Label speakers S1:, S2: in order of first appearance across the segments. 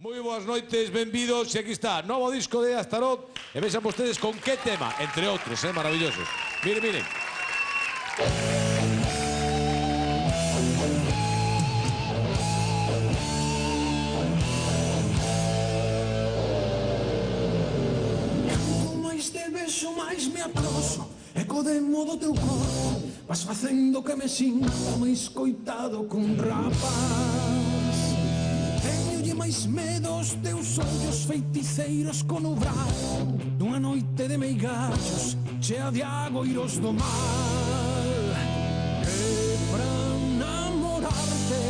S1: Moi boas noites, benvidos. E aquí está, novo disco de Astaroth. E vexan vostedes con que tema, entre outros, maravillosos. Miren, miren.
S2: Canto máis te vexo, máis me atroso. E co demo do teu corpo vas facendo que me sinta máis coitado cun rapaz. Teñolle máis medo os teus ollos feiticeiros con umbral dunha noite de meigallos chea de agoiros do mal. E pra namorarte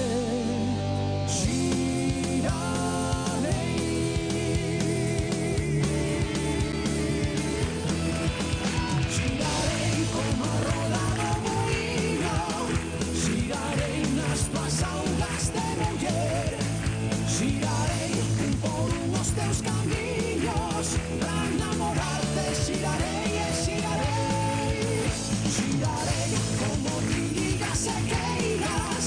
S2: girarei como a roda do moinho, girarei nas tuas augas de muller, girarei por os teus caminhos, pra namorarte girarei e girarei, girarei como ti digas e queiras,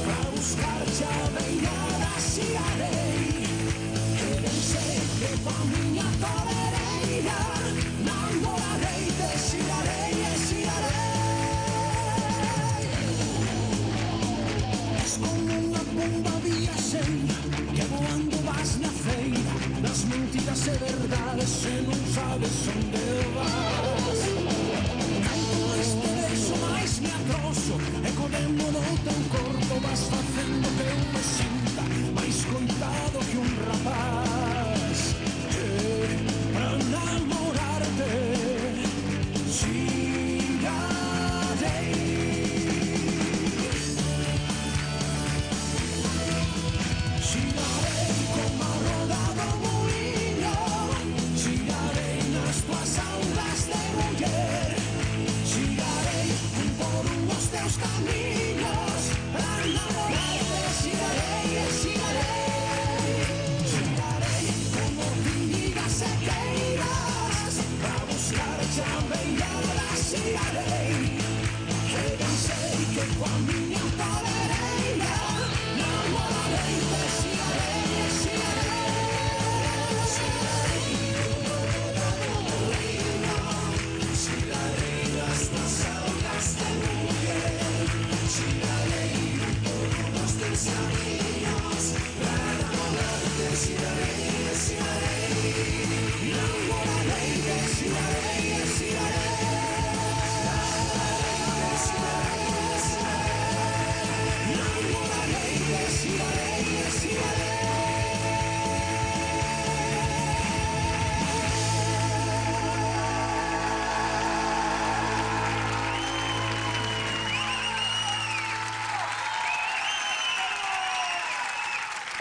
S2: pra buscar-te a beirada girarei, que ben sei que coa miña tolereira namorarei, te girarei e girarei. És como unha bomba viaxeira que voando vas na feira, nas mentiras e verdades e non sabes onde vas. Canto máis te vexo, máis me atroso, e co demo do teu corpo vas facendo que eu me sinta máis coitado que un rapaz. Pra namorarte girarei. Girarei como a roda do moinho, girarei nas tuas augas de muller, girarei por os teus caminhos, pra namorarte girarei e girarei, girarei como ti digas e queiras, pra buscar-te a beirada girarei, que ben sei que coa miña tolereira namorarei, te girarei e girarei, girarei nas tuas augas de muller, girarei por os teus caminhos, pra namorarte girarei e girarei, namorarei, te girarei e girarei.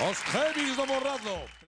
S1: Os Heavies do Morrazo.